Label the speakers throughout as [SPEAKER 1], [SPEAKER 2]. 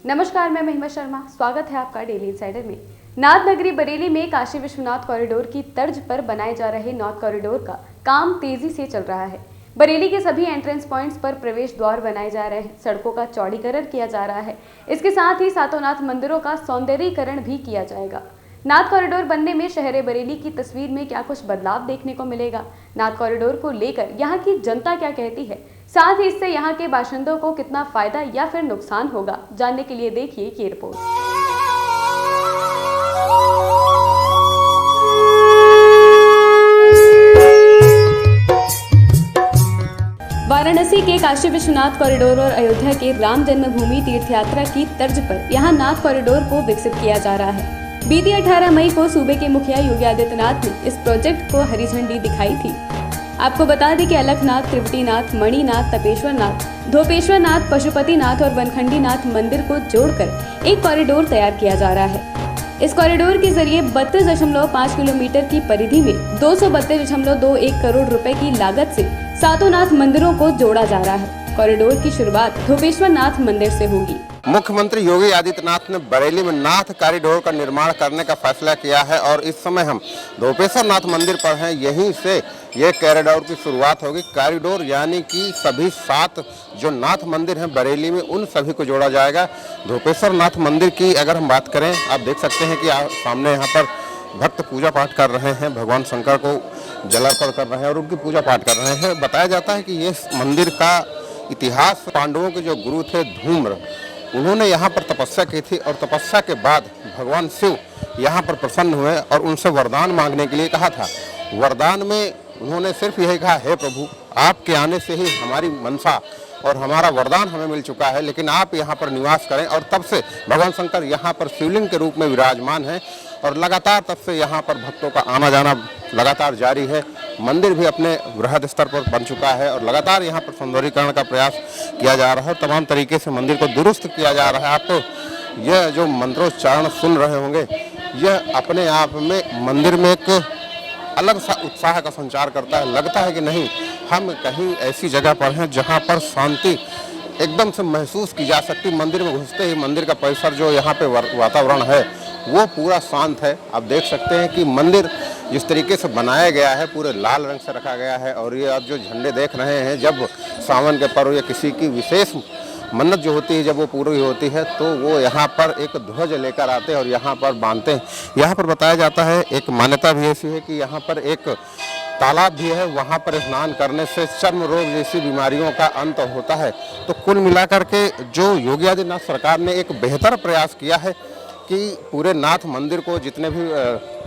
[SPEAKER 1] नमस्कार, मैं महिमा शर्मा। स्वागत है आपका डेली इंसाइडर में। नाथ नगरी बरेली में काशी विश्वनाथ कॉरिडोर की तर्ज पर बनाए जा रहे नॉर्थ कॉरिडोर का काम तेजी से चल रहा है। बरेली के सभी एंट्रेंस पॉइंट्स पर प्रवेश द्वार बनाए जा रहे हैं, सड़कों का चौड़ीकरण किया जा रहा है। इसके साथ ही सातों नाथ मंदिरों का सौंदर्यीकरण भी किया जाएगा। नाथ कॉरिडोर बनने में शहर बरेली की तस्वीर में क्या कुछ बदलाव देखने को मिलेगा, नाथ कॉरिडोर को लेकर यहाँ की जनता क्या कहती है, साथ ही इससे यहाँ के बाशिंदों को कितना फायदा या फिर नुकसान होगा, जानने के लिए देखिए ये रिपोर्ट। वाराणसी के काशी विश्वनाथ कॉरिडोर और अयोध्या के राम जन्मभूमि तीर्थ यात्रा की तर्ज पर यहाँ नाथ कॉरिडोर को विकसित किया जा रहा है। बीती 18 मई को सूबे के मुखिया योगी आदित्यनाथ ने इस प्रोजेक्ट को हरी झंडी दिखाई थी। आपको बता दें कि अलखनाथ, त्रिवटीनाथ, मणिनाथ, तपेश्वरनाथ, धोपेश्वरनाथ, पशुपतिनाथ और वनखंडीनाथ मंदिर को जोड़कर एक कॉरिडोर तैयार किया जा रहा है। इस कॉरिडोर के जरिए 32.5 किलोमीटर की परिधि में 232.21 करोड़ रुपए की लागत से सातों नाथ मंदिरों को जोड़ा जा रहा है। कॉरिडोर की शुरुआत धोपेश्वरनाथ मंदिर से होगी।
[SPEAKER 2] मुख्यमंत्री योगी आदित्यनाथ ने बरेली में नाथ कॉरिडोर का निर्माण करने का फैसला किया है और इस समय हम धोपेश्वरनाथ मंदिर पर हैं। यहीं से ये कॉरिडोर की शुरुआत होगी। कॉरिडोर यानी कि सभी 7 जो नाथ मंदिर हैं बरेली में, उन सभी को जोड़ा जाएगा। धोपेश्वरनाथ मंदिर की अगर हम बात करें, आप देख सकते हैं कि सामने यहाँ पर भक्त पूजा पाठ कर रहे हैं, भगवान शंकर को जलार्पण कर रहे हैं और उनकी पूजा पाठ कर रहे हैं। बताया जाता है कि ये मंदिर का इतिहास, पांडवों के जो गुरु थे धूम्र, उन्होंने यहाँ पर तपस्या की थी और तपस्या के बाद भगवान शिव यहाँ पर प्रसन्न हुए और उनसे वरदान मांगने के लिए कहा था। वरदान में उन्होंने सिर्फ यही कहा, हे प्रभु, आपके आने से ही हमारी मनसा और हमारा वरदान हमें मिल चुका है, लेकिन आप यहाँ पर निवास करें। और तब से भगवान शंकर यहाँ पर शिवलिंग के रूप में विराजमान है और लगातार तब से यहाँ पर भक्तों का आना जाना लगातार जारी है। मंदिर भी अपने बृहद स्तर पर बन चुका है और लगातार यहाँ पर सौंदर्यीकरण का प्रयास किया जा रहा है। तमाम तरीके से मंदिर को दुरुस्त किया जा रहा है। आप यह जो मंत्रोच्चारण सुन रहे होंगे, यह अपने आप में मंदिर में एक अलग सा उत्साह का संचार करता है। लगता है कि नहीं, हम कहीं ऐसी जगह पर हैं जहाँ पर शांति एकदम से महसूस की जा सकती। मंदिर में घुसते ही मंदिर का परिसर जो यहाँ पे वातावरण है वो पूरा शांत है। आप देख सकते हैं कि मंदिर जिस तरीके से बनाया गया है पूरे लाल रंग से रखा गया है। और ये आप जो झंडे देख रहे हैं, जब सावन के पर्व या किसी की विशेष मन्नत जो होती है जब वो पूरी होती है तो वो यहाँ पर एक ध्वज लेकर आते हैं और यहाँ पर बांधते हैं। यहाँ पर बताया जाता है, एक मान्यता भी ऐसी है कि यहाँ पर एक तालाब भी है, वहाँ पर स्नान करने से चर्म रोग जैसी बीमारियों का अंत होता है। तो कुल मिलाकर के जो योगी आदित्यनाथ सरकार ने एक बेहतर प्रयास किया है कि पूरे नाथ मंदिर को जितने भी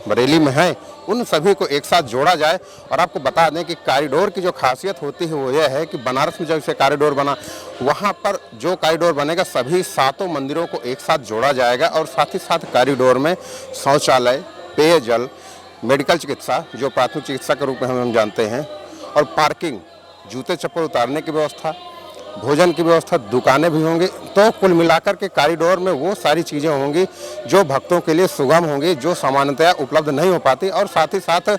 [SPEAKER 2] बरेली में हैं उन सभी को एक साथ जोड़ा जाए। और आपको बता दें कि कॉरिडोर की जो खासियत होती है वो यह है कि बनारस में जब से कॉरिडोर बना, वहाँ पर जो कॉरिडोर बनेगा सभी 7 मंदिरों को एक साथ जोड़ा जाएगा और साथ ही साथ कॉरिडोर में शौचालय, पेयजल, मेडिकल चिकित्सा जो प्राथमिक चिकित्सा के रूप में हम जानते हैं, और पार्किंग, जूते चप्पल उतारने की व्यवस्था, भोजन की व्यवस्था, दुकानें भी होंगी। तो कुल मिलाकर के कॉरिडोर में वो सारी चीज़ें होंगी जो भक्तों के लिए सुगम होंगी, जो सामान्यतया उपलब्ध नहीं हो पाती। और साथ ही साथ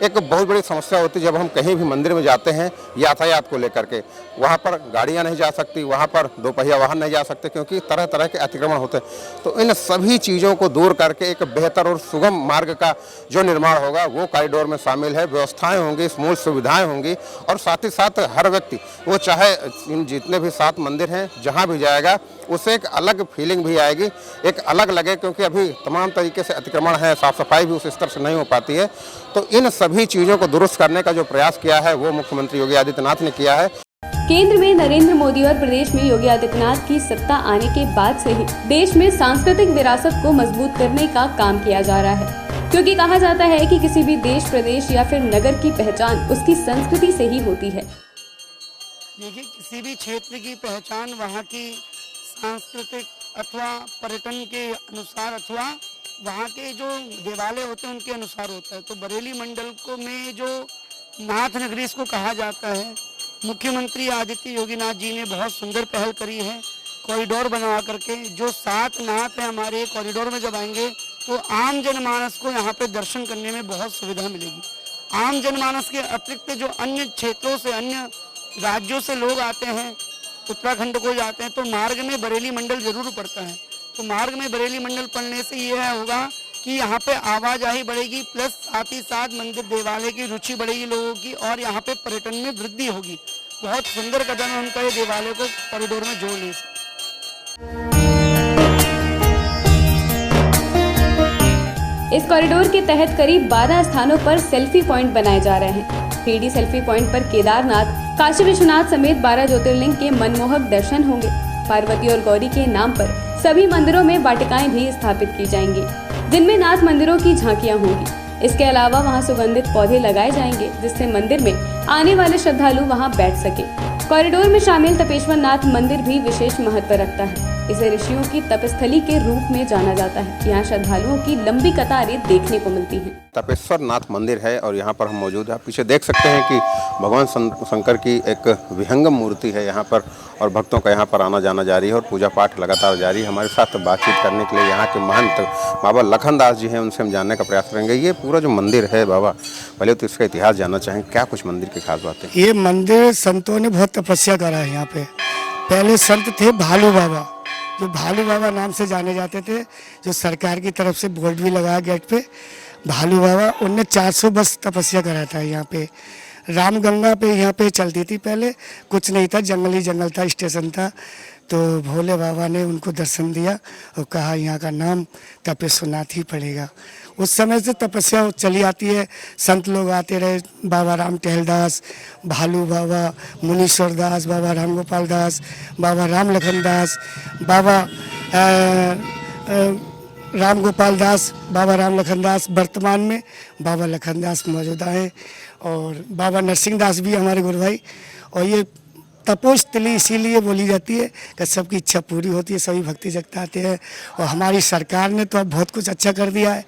[SPEAKER 2] एक बहुत बड़ी समस्या होती है जब हम कहीं भी मंदिर में जाते हैं यातायात को लेकर के, वहाँ पर गाड़ियाँ नहीं जा सकती, वहाँ पर 2 पहिया वाहन नहीं जा सकते क्योंकि तरह तरह के अतिक्रमण होते हैं। तो इन सभी चीज़ों को दूर करके एक बेहतर और सुगम मार्ग का जो निर्माण होगा वो कॉरिडोर में शामिल है। व्यवस्थाएँ होंगी, मूल सुविधाएँ होंगी और साथ ही साथ हर व्यक्ति, वो चाहे इन जितने भी 7 मंदिर हैं जहाँ भी जाएगा उसे एक अलग फीलिंग भी आएगी, एक अलग लगे, क्योंकि अभी तमाम तरीके से अतिक्रमण है, साफ सफाई भी उस स्तर से नहीं हो पाती है। तो इन सभी चीज़ों को दुरुस्त करने का जो प्रयास किया है वो मुख्यमंत्री योगी आदित्यनाथ ने किया है।
[SPEAKER 1] केंद्र में नरेंद्र मोदी और प्रदेश में योगी आदित्यनाथ की सत्ता आने के बाद से ही देश में सांस्कृतिक विरासत को मजबूत करने का काम किया जा रहा है, क्योंकि कहा जाता है कि किसी भी देश, प्रदेश या फिर नगर की पहचान उसकी संस्कृति से ही होती है।
[SPEAKER 3] देखिए, किसी भी क्षेत्र की पहचान वहाँ की सांस्कृतिक अथवा पर्यटन के अनुसार अथवा वहाँ के जो देवालय होते हैं उनके अनुसार होता है। तो बरेली मंडल को में जो नाथ नगरी इसको कहा जाता है, मुख्यमंत्री आदित्य योगीनाथ जी ने बहुत सुंदर पहल करी है। कॉरिडोर बनवा करके जो 7 नाथ हैं हमारे कॉरिडोर में जब आएंगे तो आम जनमानस को यहाँ पे दर्शन करने में बहुत सुविधा मिलेगी। आम जनमानस के अतिरिक्त जो अन्य क्षेत्रों से, अन्य राज्यों से लोग आते हैं, उत्तराखंड को जाते हैं, तो मार्ग में बरेली मंडल जरूर पड़ता है। तो मार्ग में बरेली मंडल पढ़ने से यह होगा कि यहाँ पे आवाजाही बढ़ेगी, प्लस साथ ही साथ मंदिर देवालय की रुचि बढ़ेगी लोगों की, और यहाँ पे पर्यटन में वृद्धि होगी। बहुत सुंदर कदम है उनका ये देवालय को कॉरिडोर में जोड़ने से।
[SPEAKER 1] इस कॉरिडोर के तहत करीब 12 स्थानों पर सेल्फी पॉइंट बनाए जा रहे हैं। 3D सेल्फी पॉइंट पर केदारनाथ, काशी विश्वनाथ समेत 12 ज्योतिर्लिंग के मनमोहक दर्शन होंगे। पार्वती और गौरी के नाम पर सभी मंदिरों में वाटिकाएं भी स्थापित की जाएंगी, जिनमें नाथ मंदिरों की झांकियां होंगी। इसके अलावा वहां सुगंधित पौधे लगाए जाएंगे, जिससे मंदिर में आने वाले श्रद्धालु वहां बैठ सके। कॉरिडोर में शामिल तपेश्वर नाथ मंदिर भी विशेष महत्व रखता है। इसे ऋषियों की तपस्थली के रूप में जाना जाता है। यहाँ श्रद्धालुओं की लंबी कतारें देखने को मिलती हैं।
[SPEAKER 2] तपेश्वर नाथ मंदिर है और यहाँ पर हम मौजूद हैं। आप पीछे देख सकते हैं कि भगवान शंकर की एक विहंगम मूर्ति है यहाँ पर, और भक्तों का यहाँ पर आना जाना जारी है और पूजा पाठ लगातार जारी है। हमारे साथ बातचीत करने के लिए यहाँ के महंत बाबा लखनदास जी हैं, उनसे हम जानने का प्रयास करेंगे। ये पूरा जो मंदिर है बाबा, पहले तो इसका इतिहास जानना चाहेंगे, क्या कुछ मंदिर की खास बातें?
[SPEAKER 3] ये मंदिर संतों ने बहुत तपस्या करा है यहाँ पे। पहले संत थे भालू बाबा, जो भालू बाबा नाम से जाने जाते थे, जो सरकार की तरफ से बोर्ड भी लगाया गेट पे, भालू बाबा। उनने 400 वर्ष तपस्या करा था यहाँ पे। रामगंगा पे यहाँ पे चलती थी पहले, कुछ नहीं था, जंगल ही जंगल था, स्टेशन था। तो भोले बाबा ने उनको दर्शन दिया और कहा यहाँ का नाम तपेश्वरनाथ ही पड़ेगा। उस समय से तपस्या चली आती है, संत लोग आते रहे, बाबा राम टहलदास, भालू बाबा, मुनीश्वर दास, बाबा राम गोपाल दास, बाबा राम लखन दास, बाबा राम गोपाल दास, बाबा राम लखन दास। वर्तमान में बाबा लखन दास मौजूदा हैं और बाबा नरसिंह दास भी हमारे गुरु भाई। और ये तपोस्थली इसीलिए बोली जाती है कि सबकी इच्छा पूरी होती है, सभी भक्ति जगताते हैं। और हमारी सरकार ने तो अब बहुत कुछ अच्छा कर दिया है।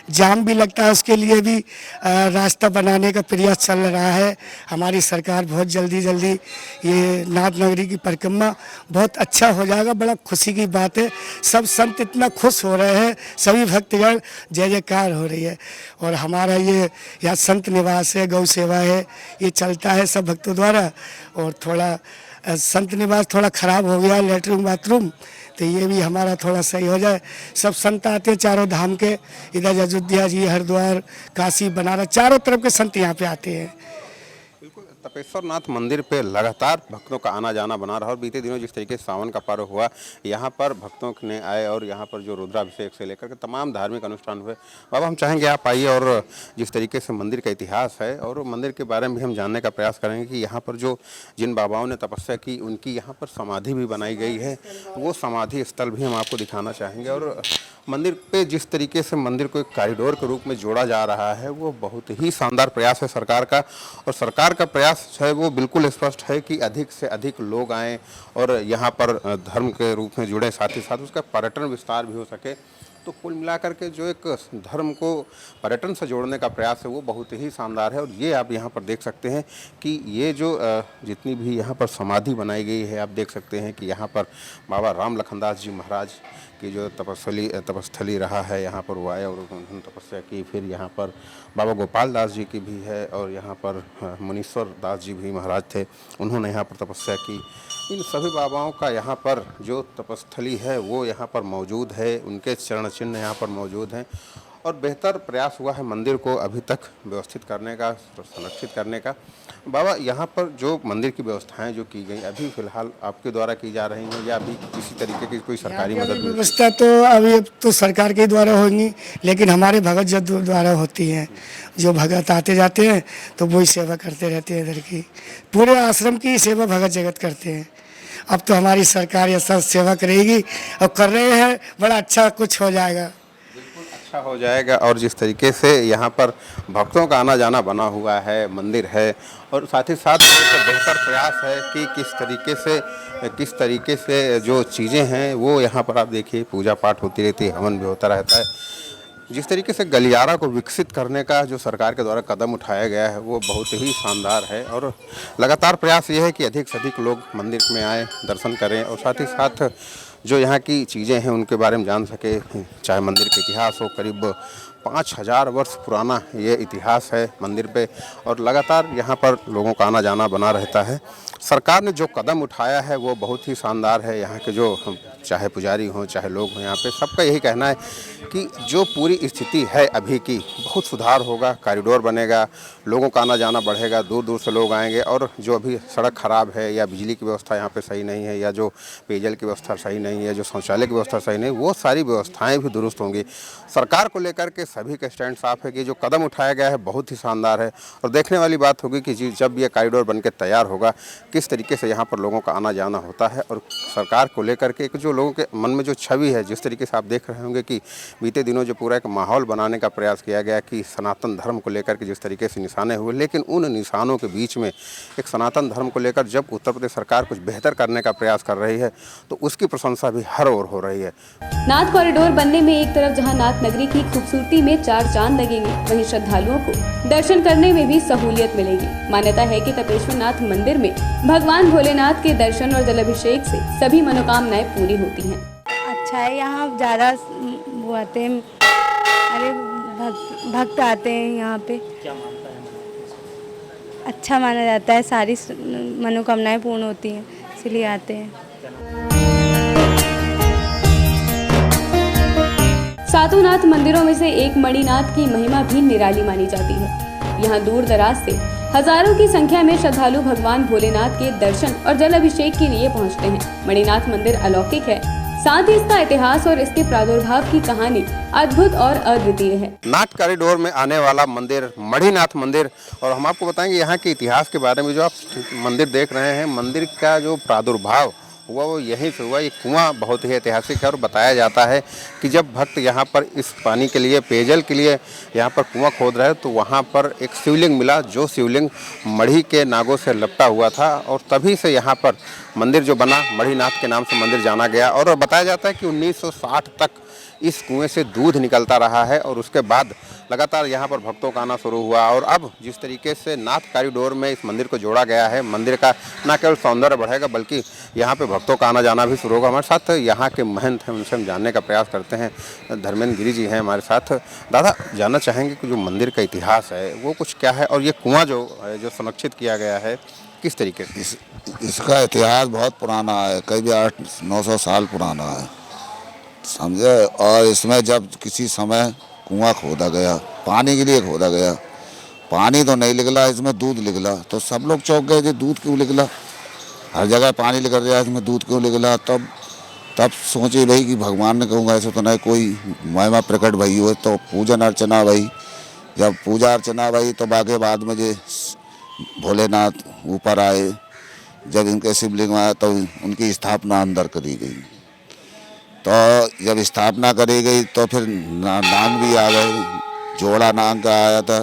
[SPEAKER 3] जाम भी लगता है, उसके लिए भी रास्ता बनाने का प्रयास चल रहा है। हमारी सरकार बहुत जल्दी ये नाथ नगरी की परिक्रमा बहुत अच्छा हो जाएगा। बड़ा खुशी की बात है, सब संत इतना खुश हो रहे हैं, सभी भक्तगण जय जयकार हो रही है। और हमारा ये यहाँ संत निवास है, गौ सेवा है, ये चलता है सब भक्तों द्वारा। और थोड़ा संत निवास थोड़ा ख़राब हो गया, लेटरिन बाथरूम, तो ये भी हमारा थोड़ा सही हो जाए। सब संत आते हैं चारों धाम के, इधर अयोध्या जी, हरिद्वार, काशी, बनारस, चारों तरफ के संत यहाँ पे आते हैं।
[SPEAKER 2] तपेश्वर नाथ मंदिर पे लगातार भक्तों का आना जाना बना रहा और बीते दिनों जिस तरीके से सावन का पर्व हुआ, यहाँ पर भक्तों ने आए और यहाँ पर जो रुद्राभिषेक से लेकर के तमाम धार्मिक अनुष्ठान हुए। बाबा, हम चाहेंगे आप आइए और जिस तरीके से मंदिर का इतिहास है और मंदिर के बारे में भी हम जानने का प्रयास करेंगे कि यहाँ पर जो जिन बाबाओं ने तपस्या की, उनकी यहाँ पर समाधि भी बनाई गई है। वो समाधि स्थल भी हम आपको दिखाना चाहेंगे। और मंदिर पे जिस तरीके से मंदिर को एक कॉरिडोर के रूप में जोड़ा जा रहा है, वो बहुत ही शानदार प्रयास है सरकार का। और सरकार का प्रयास है वो बिल्कुल स्पष्ट है कि अधिक से अधिक लोग आएँ और यहाँ पर धर्म के रूप में जुड़े, साथ ही साथ उसका पर्यटन विस्तार भी हो सके। तो कुल मिलाकर के जो एक धर्म को पर्यटन से जोड़ने का प्रयास है वो बहुत ही शानदार है। और ये आप यहाँ पर देख सकते हैं कि ये जो जितनी भी यहाँ पर समाधि बनाई गई है, आप देख सकते हैं कि यहाँ पर बाबा राम लखनदास जी महाराज की जो तपस्थली रहा है, यहाँ पर वो आए और उन्होंने तपस्या की। फिर यहाँ पर बाबा गोपाल दास जी की भी है और यहाँ पर मुनीश्वर दास जी भी महाराज थे, उन्होंने यहाँ पर तपस्या की। इन सभी बाबाओं का यहाँ पर जो तपस्थली है वो यहाँ पर मौजूद है, उनके चरण चिन्ह यहाँ पर मौजूद हैं। और बेहतर प्रयास हुआ है मंदिर को अभी तक व्यवस्थित करने का, संरक्षित करने का। बाबा, यहाँ पर जो मंदिर की व्यवस्थाएं जो की गई अभी फ़िलहाल आपके द्वारा की जा रही हैं या अभी किसी तरीके की कोई सरकारी मदद?
[SPEAKER 3] व्यवस्था तो अभी तो सरकार के द्वारा होगी, लेकिन हमारे भगत जन द्वारा होती हैं। जो भगत आते जाते हैं तो वही सेवा करते रहते हैं। इधर की पूरे आश्रम की सेवा भगत जगत करते हैं। अब तो हमारी सरकार ये सब सेवा करेगी और कर रहे हैं, बड़ा अच्छा कुछ हो जाएगा,
[SPEAKER 2] बिल्कुल अच्छा हो जाएगा। और जिस तरीके से यहाँ पर भक्तों का आना जाना बना हुआ है, मंदिर है, और साथ ही साथ एक बेहतर प्रयास है कि किस तरीके से जो चीज़ें हैं वो यहाँ पर आप देखिए, पूजा पाठ होती रहती है, हवन भी होता रहता है। जिस तरीके से गलियारा को विकसित करने का जो सरकार के द्वारा कदम उठाया गया है वो बहुत ही शानदार है। और लगातार प्रयास ये है कि अधिक से अधिक लोग मंदिर में आए, दर्शन करें और साथ ही साथ जो यहाँ की चीज़ें हैं उनके बारे में जान सके। चाहे मंदिर के इतिहास हो, करीब 5000 वर्ष पुराना ये इतिहास है मंदिर पे और लगातार यहाँ पर लोगों का आना जाना बना रहता है। सरकार ने जो कदम उठाया है वो बहुत ही शानदार है। यहाँ के जो चाहे पुजारी हों चाहे लोग हों यहाँ पे सबका यही कहना है कि जो पूरी स्थिति है अभी की बहुत सुधार होगा, कॉरिडोर बनेगा, लोगों का आना जाना बढ़ेगा, दूर दूर से लोग आएंगे और जो अभी सड़क खराब है या बिजली की व्यवस्था यहाँ पे सही नहीं है या जो पेयजल की व्यवस्था सही नहीं है, जो शौचालय की व्यवस्था सही नहीं, वो सारी व्यवस्थाएं भी दुरुस्त होंगी। सरकार को लेकर के सभी का स्टैंड साफ है कि जो कदम उठाया गया है बहुत ही शानदार है और देखने वाली बात होगी कि जब ये कॉरिडोर बन के तैयार होगा किस तरीके से यहाँ पर लोगों का आना जाना होता है। और सरकार को लेकर के एक जो लोगों के मन में जो छवि है, जिस तरीके से आप देख रहे होंगे कि बीते दिनों जो पूरा एक माहौल बनाने का प्रयास किया गया कि सनातन धर्म को लेकर के जिस तरीके से निशाने हुए, लेकिन उन निशानों के बीच में एक सनातन धर्म को लेकर जब उत्तर प्रदेश सरकार कुछ बेहतर करने का प्रयास कर रही है तो उसकी प्रशंसा भी हर ओर हो रही है।
[SPEAKER 1] नाथ कॉरिडोर बनने में एक तरफ जहां नाथ नगरी की खूबसूरती में 4 चांद लगेंगे, वहीं श्रद्धालुओं को दर्शन करने में भी सहूलियत मिलेगी। मान्यता है कि तपेश्वर नाथ मंदिर में भगवान भोलेनाथ के दर्शन और जलाभिषेक से सभी मनोकामनाएं पूरी होती हैं।
[SPEAKER 4] अच्छा है, यहाँ ज़्यादा वो आते हैं, अरे भक्त आते हैं यहाँ पे। क्या मानता है? अच्छा माना जाता है, सारी मनोकामनाएं पूर्ण होती हैं, इसलिए आते हैं।
[SPEAKER 1] सातों नाथ मंदिरों में से एक मणिनाथ की महिमा भी निराली मानी जाती है। यहाँ दूर दराज से हजारों की संख्या में श्रद्धालु भगवान भोलेनाथ के दर्शन और जल अभिषेक के लिए पहुँचते हैं। मणिनाथ मंदिर अलौकिक है, साथ ही इसका इतिहास और इसके प्रादुर्भाव की कहानी अद्भुत और अद्वितीय है।
[SPEAKER 2] नाथ कॉरिडोर में आने वाला मंदिर मणिनाथ मंदिर, और हम आपको बताएंगे यहाँ के इतिहास के बारे में। जो आप मंदिर देख रहे हैं, मंदिर का जो प्रादुर्भाव हुआ वो यहीं से हुआ। ये कुआं बहुत ही ऐतिहासिक है और बताया जाता है कि जब भक्त यहाँ पर इस पानी के लिए, पेयजल के लिए यहाँ पर कुआं खोद रहे तो वहाँ पर एक शिवलिंग मिला, जो शिवलिंग मढ़ी के नागों से लपटा हुआ था और तभी से यहाँ पर मंदिर जो बना, मणिनाथ के नाम से मंदिर जाना गया। और बताया जाता है कि 1960 तक इस कुएं से दूध निकलता रहा है और उसके बाद लगातार यहाँ पर भक्तों का आना शुरू हुआ। और अब जिस तरीके से नाथ कॉरिडोर में इस मंदिर को जोड़ा गया है, मंदिर का न केवल सौंदर्य बढ़ेगा बल्कि यहाँ पे भक्तों का आना जाना भी शुरू होगा। हमारे साथ यहाँ के महंत हैं, उनसे हम जानने का प्रयास करते हैं। धर्मेंद्र गिरी जी हैं हमारे साथ। दादा, जानना चाहेंगे कि जो मंदिर का इतिहास है वो कुछ क्या है और ये कुआं जो है जो संरक्षित किया गया है किस तरीके से?
[SPEAKER 5] इसका इतिहास बहुत पुराना है, करीब 800-900 साल पुराना है, समझे। और इसमें जब किसी समय कुआं खोदा गया, पानी के लिए खोदा गया, पानी तो नहीं निकला, इसमें दूध निकला, तो सब लोग चौंक गए कि दूध क्यों निकला, हर जगह पानी निकल रहा है, इसमें दूध क्यों निकला। तब सोचे भाई कि भगवान ने कहूँगा ऐसा तो नहीं, कोई महिमा प्रकट भई हो, तो पूजन अर्चना भई। जब पूजा अर्चना भई तो बाकी बाद में जो भोलेनाथ ऊपर आए, जब इनके शिवलिंग आया तो उनकी स्थापना अंदर करी गई। तो जब स्थापना करी गई तो फिर नाग भी आ गए, जोड़ा नाग का आया था,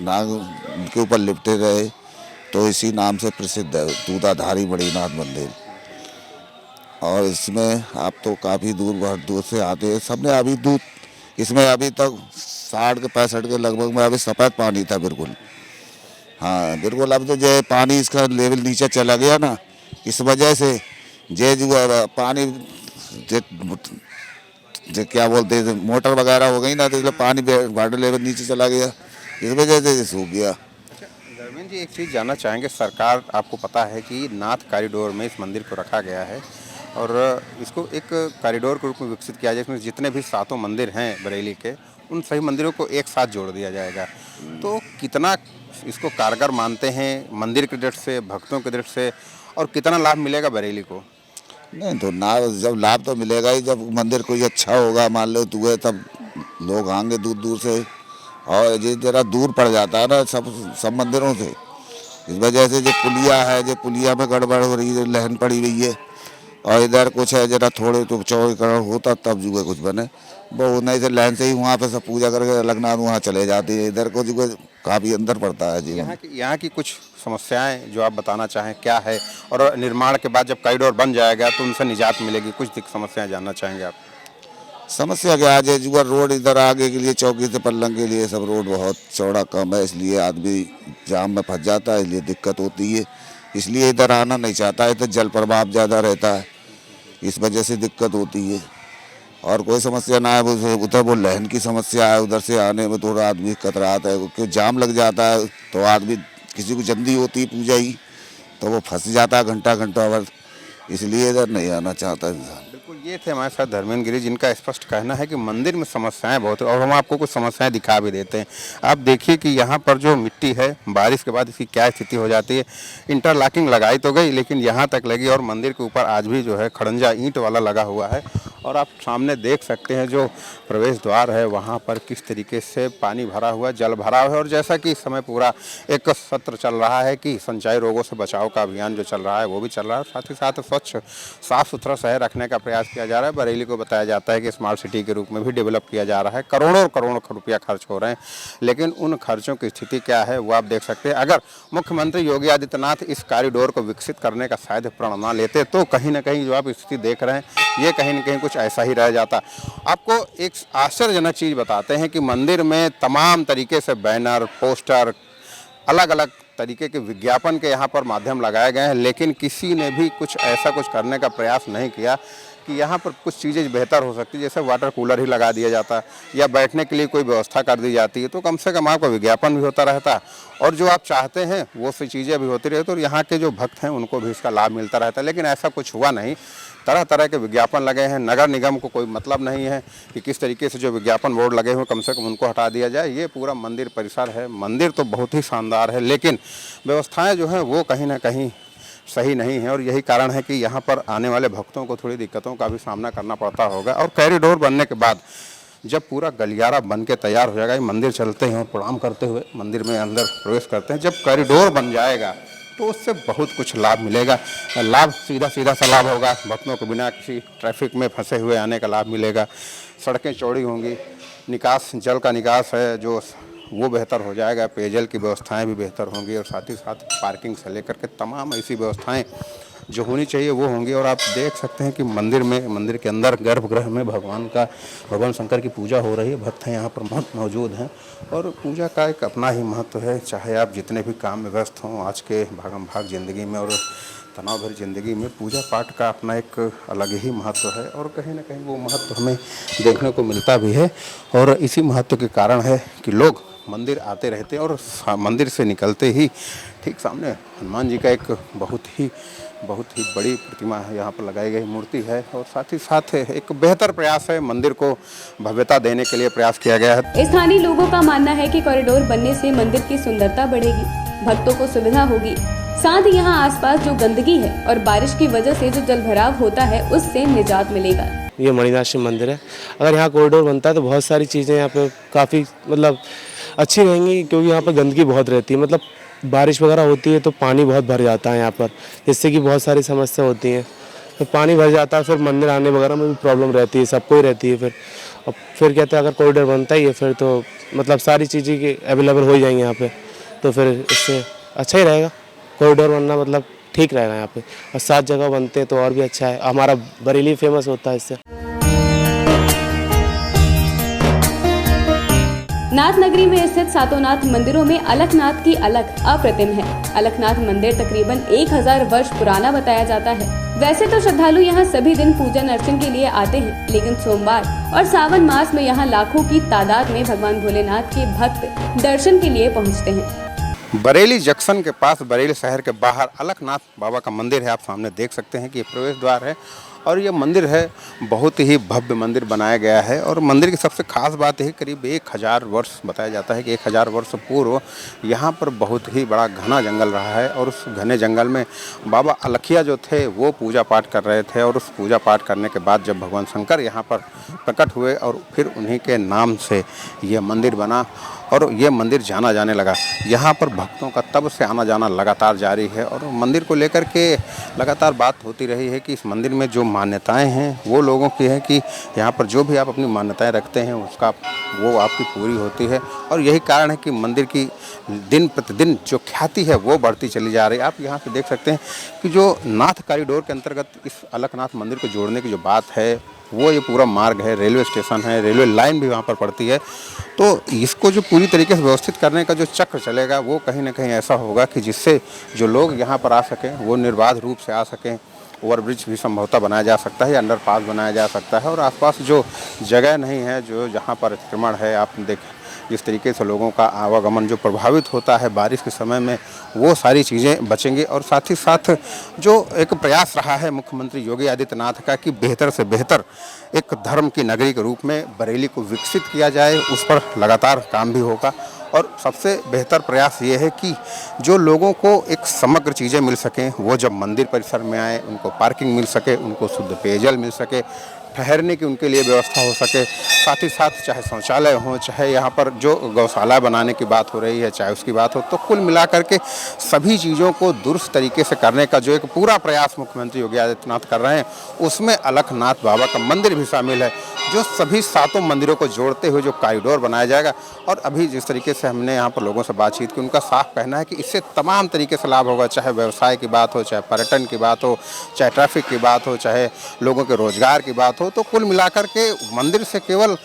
[SPEAKER 5] नाग उनके ऊपर लिपटे रहे, तो इसी नाम से प्रसिद्ध है दूधाधारी मणिनाथ मंदिर। और इसमें आप तो काफ़ी बहुत दूर से आते हैं, सबने अभी दूध, इसमें अभी तक 60 के 65 के लगभग में अभी सफ़ेद पानी था बिल्कुल। हाँ बिल्कुल, अब तो जो पानी इसका लेवल नीचे चला गया ना, इस वजह से जो पानी जो क्या बोलते हैं मोटर वगैरह हो गई ना, तो इसलिए पानी वाटर लेवल नीचे चला गया, इस वजह से सूख गया।
[SPEAKER 2] धर्मेंद्र जी, एक चीज़ जानना चाहेंगे, सरकार आपको पता है कि नाथ कॉरिडोर में इस मंदिर को रखा गया है और इसको एक कॉरिडोर के रूप में विकसित किया जाए, इसमें जितने भी 7 मंदिर हैं बरेली के, उन सभी मंदिरों को एक साथ जोड़ दिया जाएगा। तो कितना इसको कारगर मानते हैं मंदिर की दृष्टि से, भक्तों की दृष्टि से, और कितना लाभ मिलेगा बरेली को?
[SPEAKER 5] नहीं तो जब लाभ तो मिलेगा ही, जब मंदिर कोई अच्छा होगा, मान लो तू, तब लोग आएंगे दूर दूर से। और ये जरा दूर पड़ जाता है ना सब मंदिरों से, इस वजह से जो पुलिया है, जो पुलिया में गड़बड़ हो रही है, लहन पड़ी हुई है, और इधर कुछ है जरा थोड़े तो चौड़ीकरण होता तब जो कुछ बने, वो नहीं से लहन से ही वहाँ पे सब पूजा करके अलगनाथ वहाँ चले जाते हैं, इधर को जो काफ़ी अंदर पड़ता है जी।
[SPEAKER 2] यहाँ की कुछ समस्याएं जो आप बताना चाहें क्या है, और निर्माण के बाद जब कॉरिडोर बन जाएगा तो उनसे निजात मिलेगी, कुछ समस्याएं जानना चाहेंगे आप?
[SPEAKER 5] समस्या क्या है, जो रोड इधर आगे के लिए चौकी से पल्लंग के लिए सब रोड बहुत चौड़ा कम है, इसलिए आदमी जाम में फंस जाता है, इसलिए दिक्कत होती है, इसलिए इधर आना नहीं चाहता है। तो जल प्रभाव ज़्यादा रहता है, इस वजह से दिक्कत होती है। और कोई समस्या ना है। वो उधर वो लाइन की समस्या है, उधर से आने में थोड़ा आदमी कतराता है क्योंकि जाम लग जाता है। तो आदमी किसी को जल्दी होती है पूजा ही, तो वो फंस जाता है घंटा घंटा भर, इसलिए इधर नहीं आना चाहता इंसान।
[SPEAKER 2] बिल्कुल, ये थे हमारे साथ धर्मेंद्र गिरी, जिनका स्पष्ट कहना है कि मंदिर में समस्याएं बहुत है और हम आपको कुछ समस्याएं दिखा भी देते हैं। आप देखिए कि यहाँ पर जो मिट्टी है, बारिश के बाद इसकी क्या स्थिति हो जाती है। इंटरलॉकिंग लगाई तो गई, लेकिन यहाँ तक लगी और मंदिर के ऊपर आज भी जो है खड़ंजा ईंट वाला लगा हुआ है। और आप सामने देख सकते हैं जो प्रवेश द्वार है वहाँ पर किस तरीके से पानी भरा हुआ, जल भरा हुआ है। और जैसा कि इस समय पूरा एक सत्र चल रहा है कि संचाई रोगों से बचाव का अभियान जो चल रहा है वो भी चल रहा है, साथ ही साथ स्वच्छ साफ सुथरा शहर रखने का प्रयास किया जा रहा है। बरेली को बताया जाता है कि स्मार्ट सिटी के रूप में भी डेवलप किया जा रहा है। करोड़ों करोड़ों रुपया खर्च हो रहे हैं, लेकिन उन खर्चों की स्थिति क्या है वो आप देख सकते हैं। अगर मुख्यमंत्री योगी आदित्यनाथ इस कॉरिडोर को विकसित करने का शायद प्रण न लेते तो कहीं ना कहीं जो आप स्थिति देख रहे हैं ये कहीं ना कहीं कुछ ऐसा ही रह जाता। आपको एक आश्चर्यजनक चीज़ बताते हैं कि मंदिर में तमाम तरीके से बैनर, पोस्टर, अलग अलग तरीके के विज्ञापन के यहाँ पर माध्यम लगाए गए हैं, लेकिन किसी ने भी कुछ ऐसा कुछ करने का प्रयास नहीं किया कि यहाँ पर कुछ चीज़ें बेहतर हो सकती है। जैसे वाटर कूलर ही लगा दिया जाता या बैठने के लिए कोई व्यवस्था कर दी जाती है तो कम से कम आपका विज्ञापन भी होता रहता और जो आप चाहते हैं वो सी चीज़ें भी होती रहती और यहाँ के जो भक्त हैं उनको भी इसका लाभ मिलता रहता है। लेकिन ऐसा कुछ हुआ नहीं। तरह तरह के विज्ञापन लगे हैं। नगर निगम को कोई मतलब नहीं है कि किस तरीके से जो विज्ञापन बोर्ड लगे हुए कम से कम उनको हटा दिया जाए। ये पूरा मंदिर परिसर है, मंदिर तो बहुत ही शानदार है, लेकिन व्यवस्थाएं जो हैं वो कहीं ना कहीं सही नहीं है और यही कारण है कि यहाँ पर आने वाले भक्तों को थोड़ी दिक्कतों का भी सामना करना पड़ता होगा। और कॉरिडोर बनने के बाद जब पूरा गलियारा बन के तैयार हो जाएगा, मंदिर चलते हैं और प्रणाम करते हुए मंदिर में अंदर प्रवेश करते हैं, जब कॉरिडोर बन जाएगा तो उससे बहुत कुछ लाभ मिलेगा। लाभ सीधा सा लाभ होगा, भक्तों को बिना किसी ट्रैफिक में फंसे हुए आने का लाभ मिलेगा। सड़कें चौड़ी होंगी, निकास जल का निकास है जो वो बेहतर हो जाएगा, पेयजल की व्यवस्थाएं भी बेहतर होंगी और साथ ही साथ पार्किंग से लेकर के तमाम ऐसी व्यवस्थाएं जो होनी चाहिए वो होंगी। और आप देख सकते हैं कि मंदिर के अंदर गर्भगृह में भगवान शंकर की पूजा हो रही है। भक्त हैं यहाँ पर बहुत मौजूद हैं और पूजा का एक अपना ही महत्व है। चाहे आप जितने भी काम में व्यस्त हों आज के भागम भाग ज़िंदगी में और तनाव भरी ज़िंदगी में, पूजा पाठ का अपना एक अलग ही महत्व है और कहीं ना कहीं वो महत्व हमें देखने को मिलता भी है। और इसी महत्व के कारण है कि लोग मंदिर आते रहते हैं और मंदिर से निकलते ही ठीक सामने हनुमान जी का एक बहुत ही बड़ी प्रतिमा है यहाँ पर लगाई गई मूर्ति है और साथ ही साथ एक बेहतर प्रयास है, मंदिर को भव्यता देने के लिए प्रयास किया गया है।
[SPEAKER 1] स्थानीय लोगों का मानना है कि कॉरिडोर बनने से मंदिर की सुंदरता बढ़ेगी, भक्तों को सुविधा होगी, साथ ही यहाँ आसपास जो गंदगी है और बारिश की वजह से जो जल भराव होता है उससे निजात मिलेगा।
[SPEAKER 6] ये मणिनाथ शिव मंदिर है। अगर यहाँ कॉरिडोर बनता है तो बहुत सारी चीज़ें यहाँ पे काफ़ी अच्छी रहेंगी, क्योंकि यहाँ पर गंदगी बहुत रहती है। बारिश वगैरह होती है तो पानी बहुत भर जाता है यहाँ पर, जिससे कि बहुत सारी समस्या होती हैं। तो पानी भर जाता है, फिर मंदिर आने वगैरह में भी प्रॉब्लम रहती है, सबको ही रहती है। फिर कहते हैं अगर कॉरिडोर बनता ही है फिर तो सारी चीज़ें की अवेलेबल हो जाएंगी यहाँ पे, तो फिर इससे अच्छा ही रहेगा। कॉरिडोर बनना ठीक रहेगा यहाँ पे, और 7 जगह बनते हैं तो और भी अच्छा है। हमारा बरेली फेमस होता है इससे।
[SPEAKER 1] नाथ नगरी में स्थित सातों नाथ मंदिरों में अलखनाथ की अलख अप्रतिम है। अलखनाथ मंदिर तकरीबन 1000 वर्ष पुराना बताया जाता है। वैसे तो श्रद्धालु यहाँ सभी दिन पूजन अर्चन के लिए आते हैं, लेकिन सोमवार और सावन मास में यहाँ लाखों की तादाद में भगवान भोलेनाथ के भक्त दर्शन के लिए पहुँचते हैं।
[SPEAKER 2] बरेली जंक्शन के पास, बरेली शहर के बाहर अलखनाथ बाबा का मंदिर है। आप सामने देख सकते हैं कि ये प्रवेश द्वार है और ये मंदिर है बहुत ही भव्य मंदिर बनाया गया है। और मंदिर की सबसे खास बात है करीब 1000 वर्ष बताया जाता है कि 1000 वर्ष पूर्व यहाँ पर बहुत ही बड़ा घना जंगल रहा है और उस घने जंगल में बाबा अलखिया जो थे वो पूजा पाठ कर रहे थे। और उस पूजा पाठ करने के बाद जब भगवान शंकर यहाँ पर प्रकट हुए और फिर उन्हीं के नाम से ये मंदिर बना और ये मंदिर जाना जाने लगा। यहाँ पर भक्तों का तब से आना जाना लगातार जारी है और मंदिर को लेकर के लगातार बात होती रही है कि इस मंदिर में जो मान्यताएं हैं वो लोगों की है कि यहाँ पर जो भी आप अपनी मान्यताएं रखते हैं उसका वो आपकी पूरी होती है। और यही कारण है कि मंदिर की दिन प्रतिदिन जो ख्याति है वो बढ़ती चली जा रही है। आप यहाँ पे देख सकते हैं कि जो नाथ कॉरिडोर के अंतर्गत इस अलखनाथ मंदिर को जोड़ने की जो बात है वो ये पूरा मार्ग है, रेलवे स्टेशन है, रेलवे लाइन भी वहाँ पर पड़ती है। तो इसको जो पूरी तरीके से व्यवस्थित करने का जो चक्र चलेगा वो कहीं ना कहीं ऐसा होगा कि जिससे जो लोग यहाँ पर आ सकें वो निर्बाध रूप से आ सकें ओवरब्रिज भी संभवतः बनाया जा सकता है या अंडरपास बनाया जा सकता है। और आसपास जो जगह नहीं है, जो जहाँ पर अतिक्रमण है, आप देखें जिस तरीके से लोगों का आवागमन जो प्रभावित होता है बारिश के समय में, वो सारी चीज़ें बचेंगी। और साथ ही साथ जो एक प्रयास रहा है मुख्यमंत्री योगी आदित्यनाथ का कि बेहतर से बेहतर एक धर्म की नगरी के रूप में बरेली को विकसित किया जाए, उस पर लगातार काम भी होगा। और सबसे बेहतर प्रयास ये है कि जो लोगों को एक समग्र चीज़ें मिल सकें, वो जब मंदिर परिसर में आए उनको पार्किंग मिल सके, उनको शुद्ध पेयजल मिल सके, ठहरने की उनके लिए व्यवस्था हो सके, साथ ही साथ चाहे शौचालय हो, चाहे यहाँ पर जो गौशाला बनाने की बात हो रही है चाहे उसकी बात हो, तो कुल मिलाकर के सभी चीज़ों को दुरुस्त तरीके से करने का जो एक पूरा प्रयास मुख्यमंत्री योगी आदित्यनाथ कर रहे हैं, उसमें अलखनाथ बाबा का मंदिर भी शामिल है, जो सभी 7 मंदिरों को जोड़ते हुए जो कॉरिडोर बनाया जाएगा। और अभी जिस तरीके से हमने यहाँ पर लोगों से बातचीत की, उनका साफ कहना है कि इससे तमाम तरीके से लाभ होगा, चाहे व्यवसाय की बात हो, चाहे पर्यटन की बात हो, चाहे ट्रैफिक की बात हो, चाहे लोगों के रोजगार की बात हो। तो कुल मिलाकर के मंदिर से केवल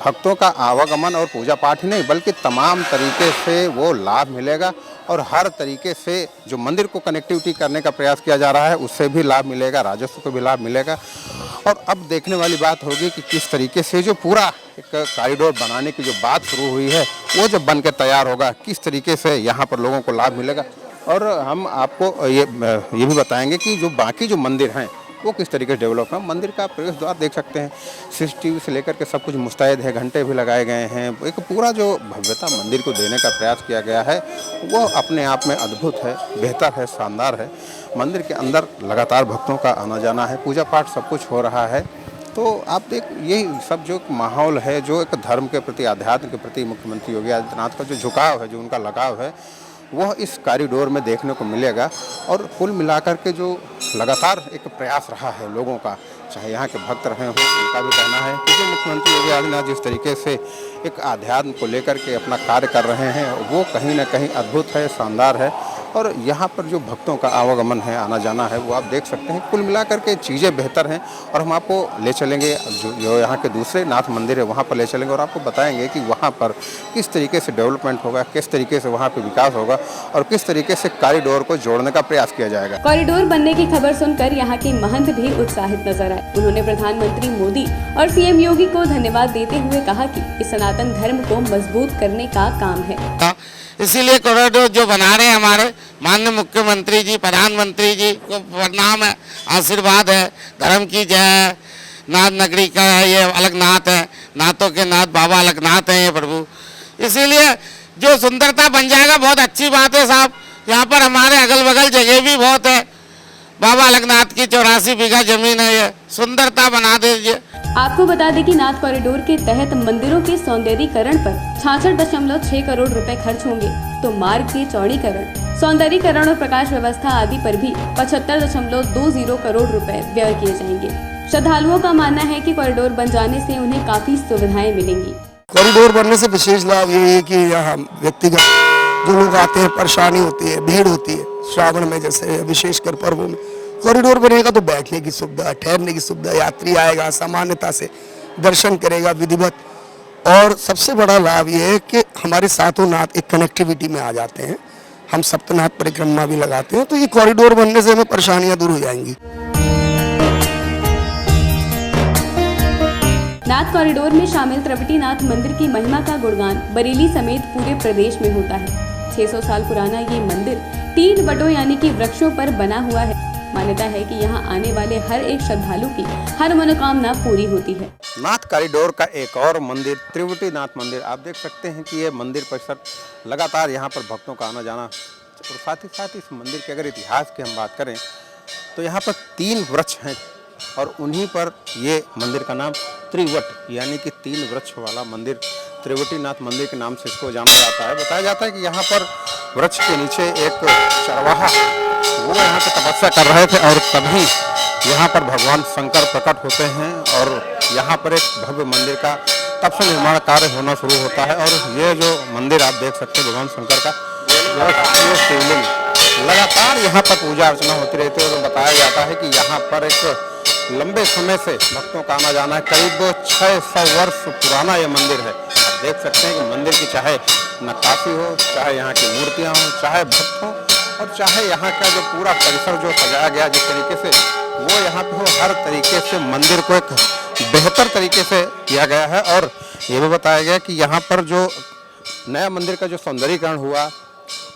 [SPEAKER 2] भक्तों का आवागमन और पूजा पाठ ही नहीं, बल्कि तमाम तरीके से वो लाभ मिलेगा। और हर तरीके से जो मंदिर को कनेक्टिविटी करने का प्रयास किया जा रहा है, उससे भी लाभ मिलेगा, राजस्व को भी लाभ मिलेगा। और अब देखने वाली बात होगी कि किस तरीके से जो पूरा एक कॉरिडोर बनाने की जो बात शुरू हुई है, वो जब बन के तैयार होगा, किस तरीके से यहाँ पर लोगों को लाभ मिलेगा। और हम आपको ये भी बताएंगे कि जो बाकी जो मंदिर हैं वो किस तरीके से डेवलप है। मंदिर का प्रवेश द्वार देख सकते हैं, CCTV से लेकर के सब कुछ मुस्तैद है, घंटे भी लगाए गए हैं। एक पूरा जो भव्यता मंदिर को देने का प्रयास किया गया है, वो अपने आप में अद्भुत है, बेहतर है, शानदार है। मंदिर के अंदर लगातार भक्तों का आना जाना है, पूजा पाठ सब कुछ हो रहा है। तो आप देख, यही सब जो माहौल है, जो एक धर्म के प्रति, अध्यात्म के प्रति मुख्यमंत्री योगी आदित्यनाथ का जो झुकाव है, जो उनका लगाव है, वह इस कॉरिडोर में देखने को मिलेगा। और कुल मिलाकर के जो लगातार एक प्रयास रहा है लोगों का, चाहे यहाँ के भक्त रहे हों, उनका भी कहना है कि जो मुख्यमंत्री योगी आदित्यनाथ जिस तरीके से एक आध्यात्म को लेकर के अपना कार्य कर रहे हैं, वो कहीं ना कहीं अद्भुत है, शानदार है। और यहाँ पर जो भक्तों का आवागमन है, आना जाना है, वो आप देख सकते हैं। कुल मिलाकर के चीज़ें बेहतर हैं। और हम आपको ले चलेंगे जो यहाँ के दूसरे नाथ मंदिर है, वहाँ पर ले चलेंगे और आपको बताएंगे कि वहाँ पर किस तरीके से डेवलपमेंट होगा, किस तरीके से वहाँ पर विकास होगा और किस तरीके से कॉरिडोर को जोड़ने का प्रयास किया जाएगा।
[SPEAKER 1] कॉरिडोर बनने की खबर सुनकर यहाँ के महंत भी उत्साहित नजर आए। उन्होंने प्रधानमंत्री मोदी और CM योगी को धन्यवाद देते हुए कहा कि इस सनातन धर्म को मजबूत करने का काम है।
[SPEAKER 7] इसीलिए कॉरिडोर जो बना रहे हैं हमारे माननीय मुख्यमंत्री जी, प्रधानमंत्री जी को प्रणाम है, आशीर्वाद है। धर्म की जय। नाथ नगरी का है, ये अलखनाथ है, नाथों के नाथ बाबा अलखनाथ हैं ये प्रभु। इसीलिए जो सुंदरता बन जाएगा, बहुत अच्छी बात है साहब। यहाँ पर हमारे अगल बगल जगह भी बहुत है, बाबा अलखनाथ की 84 बीघा जमीन है, ये सुंदरता बना दीजिए।
[SPEAKER 1] आपको बता दें कि नाथ कॉरिडोर के तहत मंदिरों के सौंदर्यीकरण पर 66.6 करोड़ रुपए खर्च होंगे, तो मार्ग के चौड़ीकरण, सौंदर्यीकरण और प्रकाश व्यवस्था आदि पर भी 75.20 करोड़ रुपए व्यय किए जाएंगे। श्रद्धालुओं का मानना है कि कॉरिडोर बन जाने से उन्हें काफी सुविधाएं मिलेंगी।
[SPEAKER 8] कॉरिडोर बनने से विशेष लाभ ये है कि यहाँ व्यक्तिगत जो लोग आते हैं, परेशानी होती है, भीड़ होती है श्रावण में, जैसे विशेषकर पर्वों में कॉरिडोर बनेगा तो बैठने की सुविधा, ठहरने की सुविधा, यात्री आएगा सामान्यता से दर्शन करेगा विधिवत। और सबसे बड़ा लाभ ये है कि हमारे 7 नाथ एक कनेक्टिविटी में आ जाते हैं। हम सप्तनाथ परिक्रमा भी लगाते हैं, तो ये कॉरिडोर बनने से हमें परेशानियां दूर हो जाएंगी।
[SPEAKER 1] नाथ कॉरिडोर में शामिल त्रिवटीनाथ मंदिर की महिमा का गुणगान बरेली समेत पूरे प्रदेश में होता है। 600 साल पुराना ये मंदिर 3 वटों यानी कि वृक्षों पर बना हुआ है। मान्यता है कि यहाँ आने वाले हर एक श्रद्धालु की हर मनोकामना पूरी होती है।
[SPEAKER 2] नाथ कॉरिडोर का एक और मंदिर त्रिवटीनाथ मंदिर, आप देख सकते हैं कि ये मंदिर परिसर लगातार यहाँ पर भक्तों का आना जाना। और साथ ही इस मंदिर के अगर इतिहास की हम बात करें तो यहाँ पर 3 वृक्ष हैं और उन्हीं पर ये मंदिर का नाम त्रिवट यानी कि 3 वृक्ष वाला मंदिर, त्रिवटीनाथ मंदिर के नाम से इसको जाना जाता है। बताया जाता है कि यहाँ पर वृक्ष के नीचे एक चरवाहा, वो यहाँ पे तपस्या कर रहे थे और तभी यहाँ पर भगवान शंकर प्रकट होते हैं और यहाँ पर एक भव्य मंदिर का तब से निर्माण कार्य होना शुरू होता है। और ये जो मंदिर आप देख सकते हैं भगवान शंकर का, शिवलिंग, लगातार यहाँ पर पूजा अर्चना होती रहती है। और बताया जाता है कि यहाँ पर एक लंबे समय से भक्तों का आना जाना है। करीब 600 वर्ष पुराना ये मंदिर है। देख सकते हैं कि मंदिर की चाहे नक्काशी हो, चाहे यहाँ की मूर्तियाँ हों, चाहे भक्त हों, और चाहे यहाँ का जो पूरा परिसर जो सजाया गया जिस तरीके से, वो यहाँ पे हो हर तरीके से मंदिर को एक बेहतर तरीके से किया गया है। और ये भी बताया गया कि यहाँ पर जो नया मंदिर का जो सौंदर्यीकरण हुआ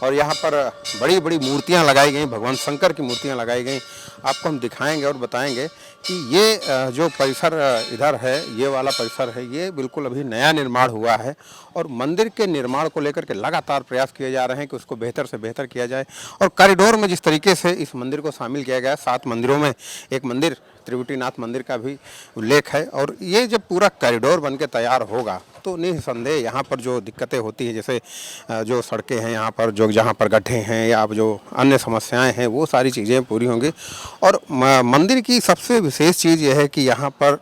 [SPEAKER 2] और यहाँ पर बड़ी बड़ी मूर्तियाँ लगाई गई, भगवान शंकर की मूर्तियाँ लगाई गई, आपको हम दिखाएंगे और बताएंगे कि ये जो परिसर इधर है, ये वाला परिसर है, ये बिल्कुल अभी नया निर्माण हुआ है और मंदिर के निर्माण को लेकर के लगातार प्रयास किए जा रहे हैं कि उसको बेहतर से बेहतर किया जाए। और कॉरिडोर में जिस तरीके से इस मंदिर को शामिल किया गया है, 7 मंदिरों में एक मंदिर त्रिकुटीनाथ मंदिर का भी उल्लेख है। और ये जब पूरा कॉरिडोर बन के तैयार होगा तो निसंदेह यहाँ पर जो दिक्कतें होती हैं, जैसे जो सड़कें हैं यहाँ पर, जो जहाँ पर गड्ढे हैं या जो अन्य समस्याएं हैं, वो सारी चीज़ें पूरी होंगी। और मंदिर की सबसे विशेष चीज़ यह है कि यहाँ पर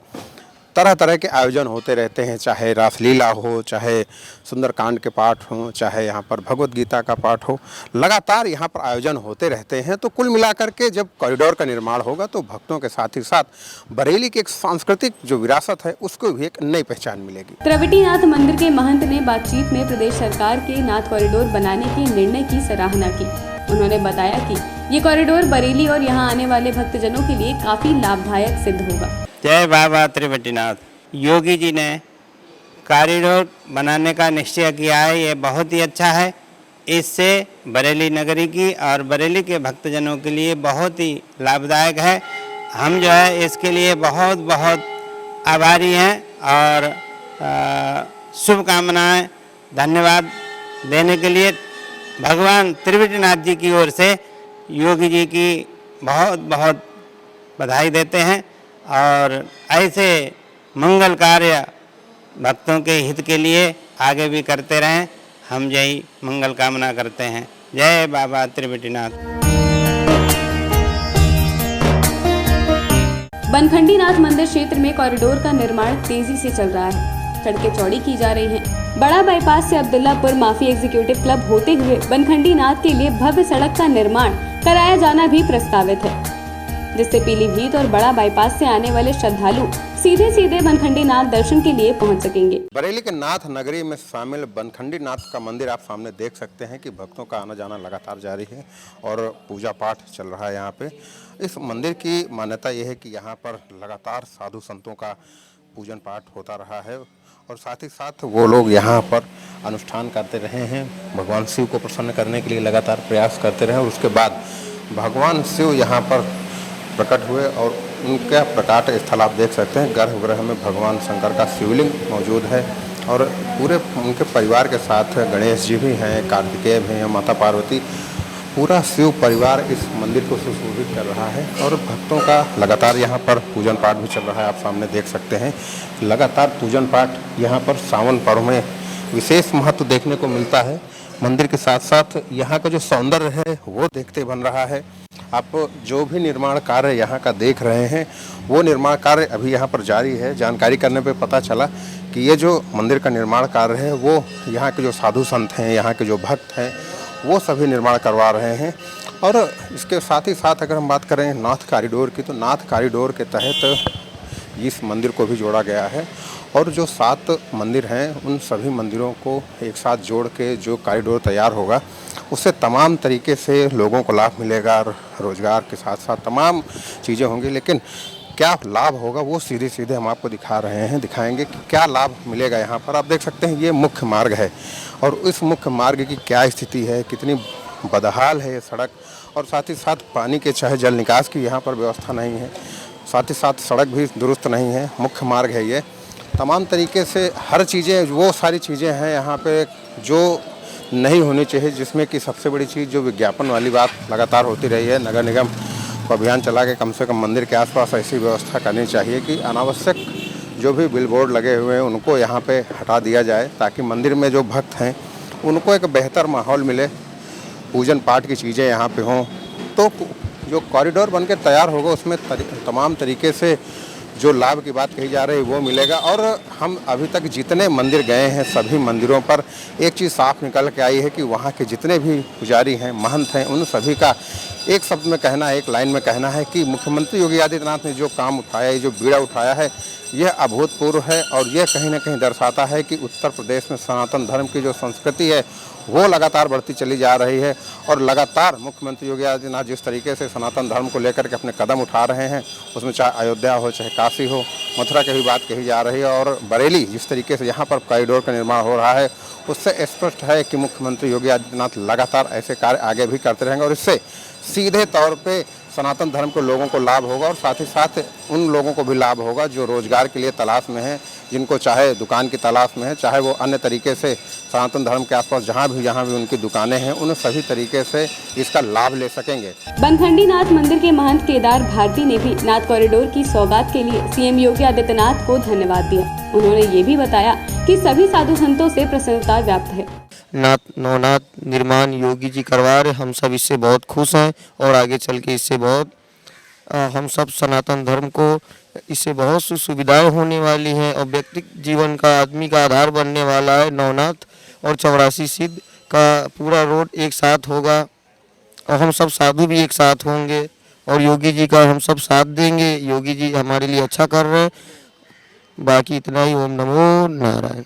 [SPEAKER 2] तरह तरह के आयोजन होते रहते हैं, चाहे रासलीला हो, चाहे सुंदरकांड के पाठ हों, चाहे यहाँ पर भगवत गीता का पाठ हो, लगातार यहाँ पर आयोजन होते रहते हैं। तो कुल मिलाकर के जब कॉरिडोर का निर्माण होगा तो भक्तों के साथ ही साथ बरेली की एक सांस्कृतिक जो विरासत है उसको भी एक नई पहचान मिलेगी।
[SPEAKER 1] त्रिकुटीनाथ मंदिर के महंत ने बातचीत में प्रदेश सरकार के नाथ कॉरिडोर बनाने के निर्णय की सराहना की। उन्होंने बताया कि ये कॉरिडोर बरेली और यहाँ आने वाले भक्तजनों के लिए काफी लाभदायक सिद्ध होगा।
[SPEAKER 9] जय बाबा त्रिकुटीनाथ। योगी जी ने कॉरिडोर बनाने का निश्चय किया है, ये बहुत ही अच्छा है। इससे बरेली नगरी की और बरेली के भक्तजनों के लिए बहुत ही लाभदायक है। हम जो है इसके लिए बहुत बहुत आभारी हैं और शुभकामनाएं, धन्यवाद देने के लिए भगवान त्रिकुटीनाथ जी की ओर से योगी जी की बहुत बहुत बधाई देते हैं और ऐसे मंगल कार्य भक्तों के हित के लिए आगे भी करते रहें, हम यही मंगल कामना करते हैं। जय बाबा त्रिकुटीनाथ।
[SPEAKER 1] बनखंडी नाथ मंदिर क्षेत्र में कॉरिडोर का निर्माण तेजी से चल रहा है। सड़कें चौड़ी की जा रही हैं। बड़ा बाईपास से अब्दुल्लापुर माफी एग्जीक्यूटिव क्लब होते हुए बनखंडी नाथ के लिए भव्य सड़क का निर्माण कराया जाना भी प्रस्तावित है, जिससे पीलीभीत और बड़ा बाईपास से आने वाले श्रद्धालु सीधे सीधे बनखंडी नाथ दर्शन के लिए पहुंच सकेंगे।
[SPEAKER 2] बरेली के नाथ नगरी में शामिल बनखंडी नाथ का मंदिर आप सामने देख सकते हैं कि भक्तों का आना जाना लगातार जारी है और पूजा पाठ चल रहा है यहाँ पे। इस मंदिर की मान्यता यह है कि यहाँ पर लगातार साधु संतों का पूजन पाठ होता रहा है और साथ ही साथ वो लोग यहाँ पर अनुष्ठान करते रहे हैं, भगवान शिव को प्रसन्न करने के लिए लगातार प्रयास करते रहे और उसके बाद भगवान शिव यहाँ पर प्रकट हुए और उनका प्रकाट स्थल आप देख सकते हैं। गर्भगृह में भगवान शंकर का शिवलिंग मौजूद है और पूरे उनके परिवार के साथ गणेश जी भी हैं, कार्तिकेय भी हैं, माता पार्वती, पूरा शिव परिवार इस मंदिर को सुशोभित कर रहा है और भक्तों का लगातार यहाँ पर पूजन पाठ भी चल रहा है। आप सामने देख सकते हैं लगातार पूजन पाठ यहाँ पर सावन पर्व में विशेष महत्व देखने को मिलता है। मंदिर के साथ साथ यहाँ का जो सौंदर्य है वो देखते बन रहा है। आप जो भी निर्माण कार्य यहाँ का देख रहे हैं वो निर्माण कार्य अभी यहाँ पर जारी है। जानकारी करने पे पता चला कि ये जो मंदिर का निर्माण कार्य है वो यहाँ के जो साधु संत हैं, यहाँ के जो भक्त हैं, वो सभी निर्माण करवा रहे हैं। और इसके साथ ही साथ अगर हम बात करें नाथ कॉरिडोर की, तो नाथ कॉरिडोर के तहत इस मंदिर को भी जोड़ा गया है और जो 7 मंदिर हैं उन सभी मंदिरों को एक साथ जोड़ के जो कॉरिडोर तैयार होगा उससे तमाम तरीके से लोगों को लाभ मिलेगा। रोजगार के साथ साथ तमाम चीज़ें होंगी, लेकिन क्या लाभ होगा वो सीधे सीधे हम आपको दिखा रहे हैं, दिखाएंगे कि क्या लाभ मिलेगा। यहाँ पर आप देख सकते हैं ये मुख्य मार्ग है और इस मुख्य मार्ग की क्या स्थिति है, कितनी बदहाल है ये सड़क और साथ ही साथ पानी के चाहे जल निकास की यहाँ पर व्यवस्था नहीं है, साथ ही साथ सड़क भी दुरुस्त नहीं है। मुख्य मार्ग है ये, तमाम तरीके से हर चीज़ें, वो सारी चीज़ें हैं यहाँ पे जो नहीं होनी चाहिए, जिसमें कि सबसे बड़ी चीज़ जो विज्ञापन वाली बात लगातार होती रही है। नगर निगम को अभियान चला के कम से कम मंदिर के आसपास ऐसी व्यवस्था करनी चाहिए कि अनावश्यक जो भी बिलबोर्ड लगे हुए हैं उनको यहाँ पे हटा दिया जाए, ताकि मंदिर में जो भक्त हैं उनको एक बेहतर माहौल मिले, पूजन पाठ की चीज़ें यहाँ पे हों। तो जो कॉरिडोर बनकर तैयार होगा उसमें तमाम तरीके से जो लाभ की बात कही जा रही है वो मिलेगा। और हम अभी तक जितने मंदिर गए हैं सभी मंदिरों पर एक चीज़ साफ निकल के आई है कि वहाँ के जितने भी पुजारी हैं, महंत हैं, उन सभी का एक शब्द में कहना है, एक लाइन में कहना है कि मुख्यमंत्री योगी आदित्यनाथ ने जो काम उठाया, जो बीड़ा उठाया है, यह अभूतपूर्व है और यह कहीं ना कहीं दर्शाता है कि उत्तर प्रदेश में सनातन धर्म की जो संस्कृति है वो लगातार बढ़ती चली जा रही है। और लगातार मुख्यमंत्री योगी आदित्यनाथ जिस तरीके से सनातन धर्म को लेकर के अपने कदम उठा रहे हैं, उसमें चाहे अयोध्या हो, चाहे काशी हो, मथुरा की भी बात कही जा रही है, और बरेली जिस तरीके से यहाँ पर कॉरिडोर का निर्माण हो रहा है, उससे स्पष्ट है कि मुख्यमंत्री योगी आदित्यनाथ लगातार ऐसे कार्य आगे भी करते रहेंगे और इससे सीधे तौर पे सनातन धर्म के लोगों को लाभ होगा और साथ ही साथ उन लोगों को भी लाभ होगा जो रोजगार के लिए तलाश में हैं, जिनको चाहे दुकान की तलाश में है, चाहे वो अन्य तरीके से सनातन धर्म के आसपास जहाँ भी उनकी दुकानें हैं, उन सभी तरीके से इसका लाभ ले सकेंगे।
[SPEAKER 1] बनखंडी नाथ मंदिर के महंत केदार भारती ने भी नाथ कॉरिडोर की सौगात के लिए सीएम योगी आदित्यनाथ को धन्यवाद दिया। उन्होंने ये भी बताया कि सभी साधु संतों से प्रसन्नता व्याप्त है।
[SPEAKER 10] नवनाथ निर्माण योगी जी करवा रहे, हम सब इससे बहुत खुश हैं और आगे चल के इससे बहुत हम सब सनातन धर्म को इससे बहुत सी सुविधाएं होने वाली हैं और व्यक्तिगत जीवन का आदमी का आधार बनने वाला है। नवनाथ और 84 सिद्ध का पूरा रोड एक साथ होगा और हम सब साधु भी एक साथ होंगे और योगी जी का हम सब साथ देंगे। योगी जी हमारे लिए अच्छा कर रहे हैं। बाकी इतना ही। ओम नमो नारायण।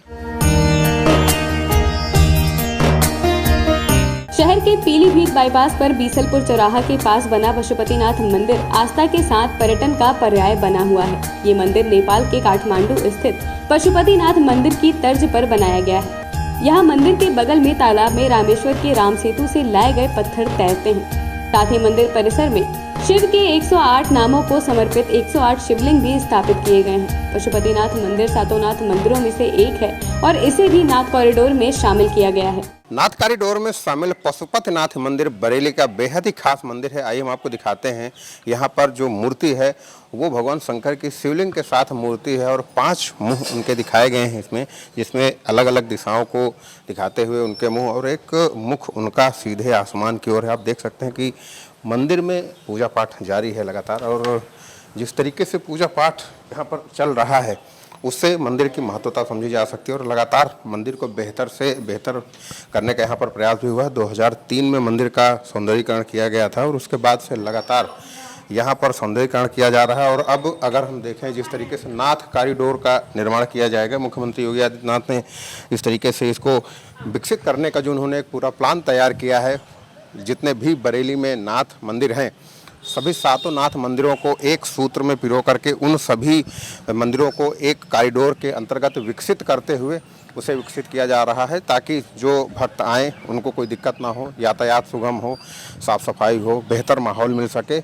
[SPEAKER 1] शहर के पीलीभीत बाईपास पर बीसलपुर चौराहा के पास बना पशुपतिनाथ मंदिर आस्था के साथ पर्यटन का पर्याय बना हुआ है। ये मंदिर नेपाल के काठमांडू स्थित पशुपतिनाथ मंदिर की तर्ज पर बनाया गया है। यहाँ मंदिर के बगल में तालाब में रामेश्वर के राम सेतु से लाए गए पत्थर तैरते हैं। साथ ही मंदिर परिसर में शिव के 108 नामों को समर्पित 108 शिवलिंग भी स्थापित किए गए हैं। पशुपतिनाथ मंदिर सातों नाथ मंदिरों में से एक है और इसे भी नाथ कॉरिडोर में शामिल किया गया है।
[SPEAKER 2] नाथ कॉरिडोर में शामिल पशुपतिनाथ मंदिर बरेली का बेहद ही खास मंदिर है। आइए हम आपको दिखाते हैं। यहाँ पर जो मूर्ति है वो भगवान शंकर की शिवलिंग के साथ मूर्ति है और 5 मुंह उनके दिखाए गए हैं इसमें, जिसमें अलग अलग दिशाओं को दिखाते हुए उनके मुंह और एक मुख उनका सीधे आसमान की ओर है। आप देख सकते हैं कि मंदिर में पूजा पाठ जारी है लगातार और जिस तरीके से पूजा पाठ यहाँ पर चल रहा है उससे मंदिर की महत्वता समझी जा सकती है और लगातार मंदिर को बेहतर से बेहतर करने का यहाँ पर प्रयास भी हुआ है। 2003 में मंदिर का सौंदर्यीकरण किया गया था और उसके बाद से लगातार यहाँ पर सौंदर्यीकरण किया जा रहा है। और अब अगर हम देखें जिस तरीके से नाथ कॉरिडोर का निर्माण किया जाएगा, मुख्यमंत्री योगी आदित्यनाथ ने इस तरीके से इसको विकसित करने का जो उन्होंने एक पूरा प्लान तैयार किया है, जितने भी बरेली में नाथ मंदिर हैं सभी सातों नाथ मंदिरों को एक सूत्र में पिरो करके उन सभी मंदिरों को एक कॉरिडोर के अंतर्गत विकसित करते हुए उसे विकसित किया जा रहा है ताकि जो भक्त आएँ उनको कोई दिक्कत ना हो, यातायात सुगम हो, साफ़ सफाई हो, बेहतर माहौल मिल सके।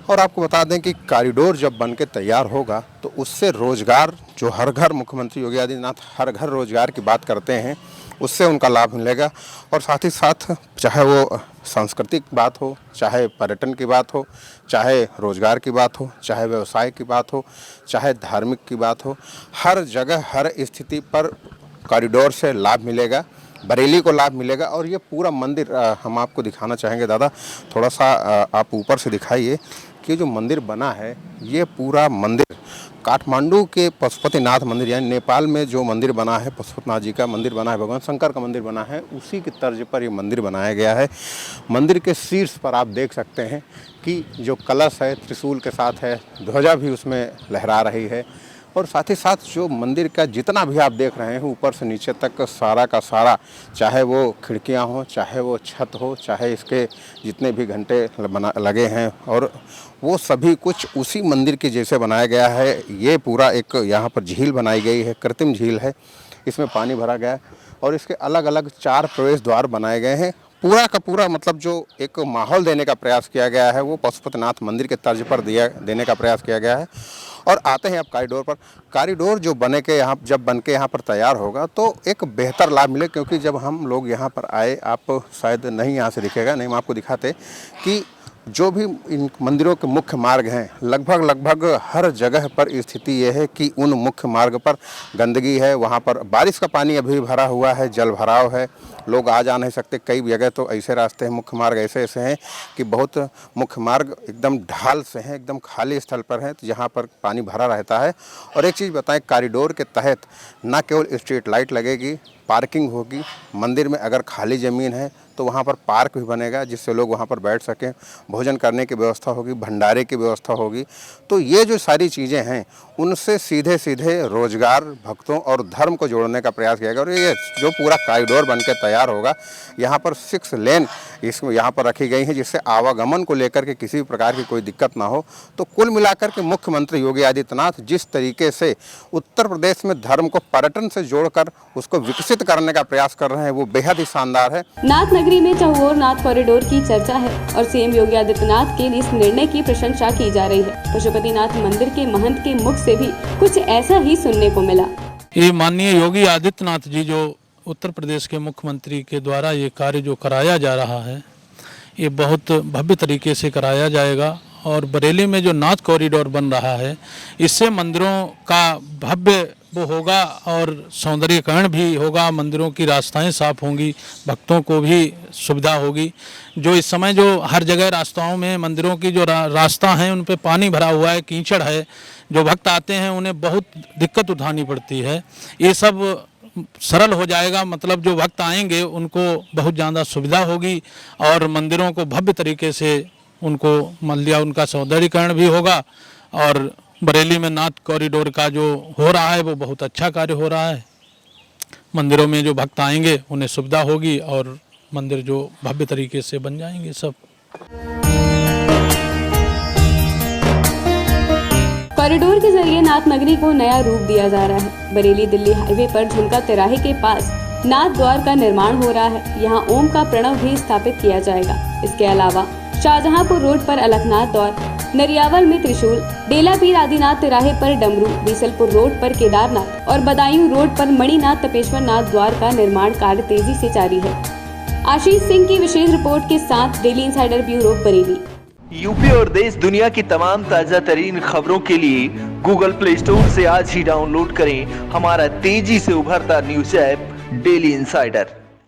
[SPEAKER 2] और आपको बता दें कि कॉरिडोर जब बन के तैयार होगा तो उससे रोज़गार जो हर घर, मुख्यमंत्री योगी आदित्यनाथ हर घर रोज़गार की बात करते हैं, उससे उनका लाभ मिलेगा। और साथ ही साथ चाहे वो सांस्कृतिक बात हो, चाहे पर्यटन की बात हो, चाहे रोज़गार की बात हो, चाहे व्यवसाय की बात हो, चाहे धार्मिक की बात हो, हर जगह हर स्थिति पर कॉरिडोर से लाभ मिलेगा, बरेली को लाभ मिलेगा। और ये पूरा मंदिर हम आपको दिखाना चाहेंगे। दादा थोड़ा सा आप ऊपर से दिखाइए कि जो मंदिर बना है ये पूरा मंदिर काठमांडू के पशुपतिनाथ मंदिर यानी नेपाल में जो मंदिर बना है, पशुपतिनाथ जी का मंदिर बना है, भगवान शंकर का मंदिर बना है, उसी की तर्ज पर ये मंदिर बनाया गया है। मंदिर के शीर्ष पर आप देख सकते हैं कि जो कलश है त्रिशूल के साथ है, ध्वजा भी उसमें लहरा रही है। और साथ ही साथ जो मंदिर का जितना भी आप देख रहे हैं ऊपर से नीचे तक सारा का सारा, चाहे वो खिड़कियां हो, चाहे वो छत हो, चाहे इसके जितने भी घंटे लगे हैं, और वो सभी कुछ उसी मंदिर के जैसे बनाया गया है। ये पूरा एक यहाँ पर झील बनाई गई है, कृत्रिम झील है, इसमें पानी भरा गया है और इसके अलग अलग 4 प्रवेश द्वार बनाए गए हैं। पूरा का पूरा मतलब जो एक माहौल देने का प्रयास किया गया है वो पशुपतिनाथ मंदिर के तर्ज पर देने का प्रयास किया गया है। और आते हैं अब कॉरिडोर पर। कॉरिडोर जो जब बन के यहाँ पर तैयार होगा तो एक बेहतर लाभ मिले, क्योंकि जब हम लोग यहाँ पर आए, आप शायद नहीं यहाँ से दिखेगा, नहीं हम आपको दिखाते कि जो भी इन मंदिरों के मुख्य मार्ग हैं लगभग हर जगह पर स्थिति ये है कि उन मुख्य मार्ग पर गंदगी है, वहाँ पर बारिश का पानी अभी भरा हुआ है, जल भराव है, लोग आ जा नहीं सकते। कई जगह तो ऐसे रास्ते हैं, मुख्य मार्ग ऐसे हैं कि बहुत मुख्य मार्ग एकदम ढाल से हैं, एकदम खाली स्थल पर हैं, तो जहाँ पर पानी भरा रहता है। और एक चीज़ बताएं, कॉरिडोर के तहत न केवल स्ट्रीट लाइट लगेगी, पार्किंग होगी, मंदिर में अगर खाली ज़मीन है तो वहाँ पर पार्क भी बनेगा जिससे लोग वहाँ पर बैठ सकें, भोजन करने की व्यवस्था होगी, भंडारे की व्यवस्था होगी। तो ये जो सारी चीज़ें हैं उनसे सीधे सीधे रोजगार, भक्तों और धर्म को जोड़ने का प्रयास किया गया। और ये जो पूरा कॉरिडोर बनकर तैयार होगा, यहाँ पर 6 लेन इसमें यहाँ पर रखी गई हैं जिससे आवागमन को लेकर के किसी भी प्रकार की कोई दिक्कत ना हो। तो कुल मिलाकर के मुख्यमंत्री योगी आदित्यनाथ जिस तरीके से उत्तर प्रदेश में धर्म को पर्यटन से जोड़कर उसको विकसित करने का प्रयास कर रहे हैं वो बेहद ही शानदार है।
[SPEAKER 1] नाथ नगरी में चहुओर नाथ कॉरिडोर की चर्चा है और सीएम योगी आदित्यनाथ के इस निर्णय की प्रशंसा की जा रही है। पशुपतिनाथ मंदिर के महंत के मुख से भी कुछ ऐसा ही सुनने को मिला।
[SPEAKER 11] ये माननीय योगी आदित्यनाथ जी जो उत्तर प्रदेश के मुख्यमंत्री के द्वारा ये कार्य जो कराया जा रहा है, ये बहुत भव्य तरीके से कराया जाएगा। और बरेली में जो नाथ कॉरिडोर बन रहा है, इससे मंदिरों का भव्य वो होगा और सौंदर्यीकरण भी होगा, मंदिरों की रास्ताएं साफ होंगी, भक्तों को भी सुविधा होगी। जो इस समय जो हर जगह रास्ताओं में मंदिरों की जो रास्ता हैं उन पे पानी भरा हुआ है, कीचड़ है, जो भक्त आते हैं उन्हें बहुत दिक्कत उठानी पड़ती है। ये सब सरल हो जाएगा, मतलब जो भक्त आएंगे उनको बहुत ज़्यादा सुविधा होगी और मंदिरों को भव्य तरीके से उनको मान लिया उनका सौंदर्यीकरण भी होगा। और बरेली में नाथ कॉरिडोर का जो हो रहा है वो बहुत अच्छा कार्य हो रहा है। मंदिरों में जो भक्त आएंगे उन्हें सुविधा होगी और मंदिर जो भव्य तरीके से बन जाएंगे सब।
[SPEAKER 1] कॉरिडोर के जरिए नाथ नगरी को नया रूप दिया जा रहा है। बरेली दिल्ली हाईवे पर झुमका तिराहे के पास नाथ द्वार का निर्माण हो रहा है। यहाँ ओम का प्रणव भी स्थापित किया जाएगा। इसके अलावा शाहजहांपुर रोड पर अलखनाथ द्वार, नरियावल में त्रिशूल, डेला पीर आदिनाथ तिराहे पर डमरू, बीसलपुर रोड पर केदारनाथ और बदायूं रोड पर मणिनाथ तपेश्वर नाथ द्वार का निर्माण कार्य तेजी से जारी है। आशीष सिंह की विशेष रिपोर्ट के साथ daily insider bureau Bareilly.
[SPEAKER 12] UP और देश दुनिया की तमाम ताजा तरीन खबरों के लिए गूगल प्ले स्टोर से आज ही डाउनलोड करें हमारा तेजी से उभरता न्यूज ऐप डेली इंसाइडर।